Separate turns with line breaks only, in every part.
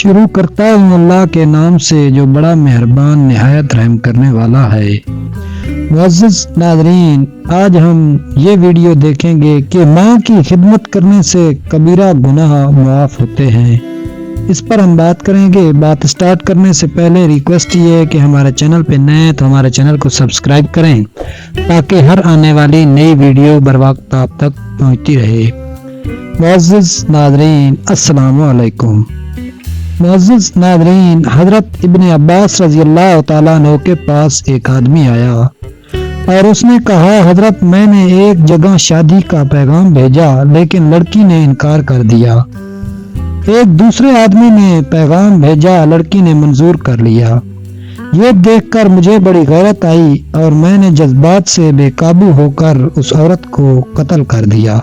شروع کرتا ہوں اللہ کے نام سے جو بڑا مہربان نہایت رحم کرنے والا ہے۔ معزز ناظرین، آج ہم یہ ویڈیو دیکھیں گے کہ ماں کی خدمت کرنے سے کبیرہ گناہ معاف ہوتے ہیں۔ اس پر ہم بات کریں گے۔ بات سٹارٹ کرنے سے پہلے ریکویسٹ یہ ہے کہ ہمارے چینل پہ نئے ہیں تو ہمارے چینل کو سبسکرائب کریں تاکہ ہر آنے والی نئی ویڈیو بر وقت آپ تک پہنچتی رہے۔ معزز ناظرین، السلام علیکم۔ معزز ناظرین، حضرت ابن عباس رضی اللہ تعالیٰ عنہ کے پاس ایک آدمی آیا اور اس نے کہا، حضرت میں نے ایک جگہ شادی کا پیغام بھیجا لیکن لڑکی نے انکار کر دیا۔ ایک دوسرے آدمی نے پیغام بھیجا، لڑکی نے منظور کر لیا۔ یہ دیکھ کر مجھے بڑی غیرت آئی اور میں نے جذبات سے بے قابو ہو کر اس عورت کو قتل کر دیا۔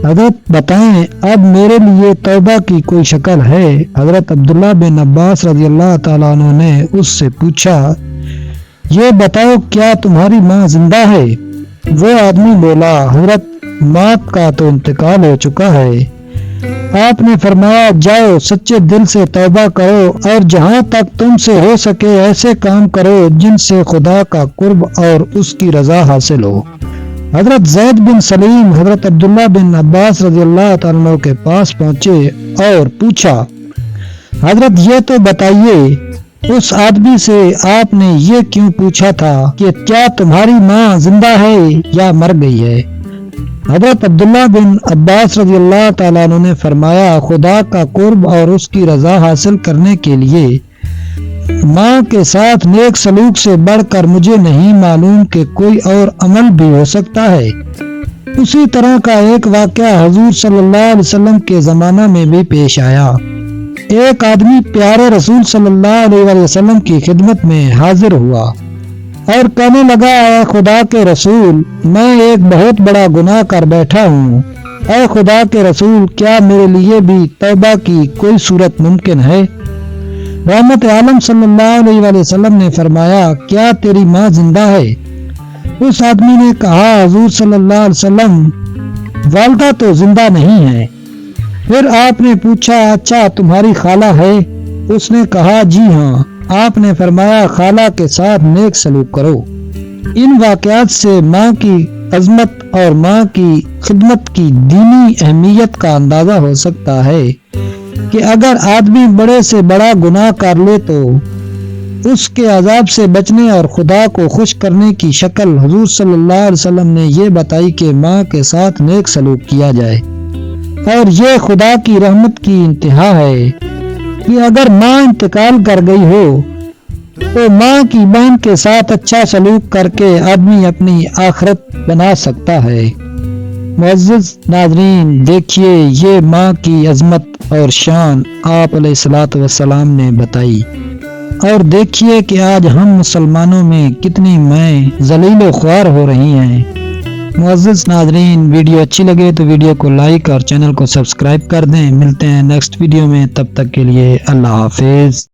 حضرت بتائیں اب میرے لیے توبہ کی کوئی شکل ہے؟ حضرت عبداللہ بن عباس رضی اللہ تعالیٰ عنہ نے اس سے پوچھا، یہ بتاؤ کیا تمہاری ماں زندہ ہے؟ وہ آدمی بولا، حضرت ماں کا تو انتقال ہو چکا ہے۔ آپ نے فرمایا، جاؤ سچے دل سے توبہ کرو اور جہاں تک تم سے ہو سکے ایسے کام کرو جن سے خدا کا قرب اور اس کی رضا حاصل ہو۔ حضرت زید بن سلیم حضرت عبداللہ بن عباس رضی اللہ تعالیٰ عنہ کے پاس پہنچے اور پوچھا، حضرت یہ تو بتائیے اس آدمی سے آپ نے یہ کیوں پوچھا تھا کہ کیا تمہاری ماں زندہ ہے یا مر گئی ہے؟ حضرت عبداللہ بن عباس رضی اللہ تعالیٰ عنہ نے فرمایا، خدا کا قرب اور اس کی رضا حاصل کرنے کے لیے ماں کے ساتھ نیک سلوک سے بڑھ کر مجھے نہیں معلوم کہ کوئی اور عمل بھی ہو سکتا ہے۔ اسی طرح کا ایک واقعہ حضور صلی اللہ علیہ وسلم کے زمانہ میں بھی پیش آیا۔ ایک آدمی پیارے رسول صلی اللہ علیہ وسلم کی خدمت میں حاضر ہوا اور کہنے لگا، اے خدا کے رسول، میں ایک بہت بڑا گناہ کر بیٹھا ہوں۔ اے خدا کے رسول، کیا میرے لیے بھی توبہ کی کوئی صورت ممکن ہے؟ رحمت عالم صلی اللہ علیہ وسلم نے فرمایا، کیا تیری ماں زندہ ہے؟ اس آدمی نے کہا، حضور صلی اللہ علیہ وسلم، والدہ تو زندہ نہیں ہے۔ پھر آپ نے پوچھا، اچھا تمہاری خالہ ہے؟ اس نے کہا، جی ہاں۔ آپ نے فرمایا، خالہ کے ساتھ نیک سلوک کرو۔ ان واقعات سے ماں کی عظمت اور ماں کی خدمت کی دینی اہمیت کا اندازہ ہو سکتا ہے کہ اگر آدمی بڑے سے بڑا گناہ کر لے تو اس کے عذاب سے بچنے اور خدا کو خوش کرنے کی شکل حضور صلی اللہ علیہ وسلم نے یہ بتائی کہ ماں کے ساتھ نیک سلوک کیا جائے، اور یہ خدا کی رحمت کی انتہا ہے کہ اگر ماں انتقال کر گئی ہو تو ماں کی بہن کے ساتھ اچھا سلوک کر کے آدمی اپنی آخرت بنا سکتا ہے۔ معزز ناظرین، دیکھیے یہ ماں کی عظمت اور شان آپ علیہ الصلوۃ والسلام نے بتائی، اور دیکھیے کہ آج ہم مسلمانوں میں کتنی مائیں ذلیل و خوار ہو رہی ہیں۔ معزز ناظرین، ویڈیو اچھی لگے تو ویڈیو کو لائک اور چینل کو سبسکرائب کر دیں۔ ملتے ہیں نیکسٹ ویڈیو میں، تب تک کے لیے اللہ حافظ۔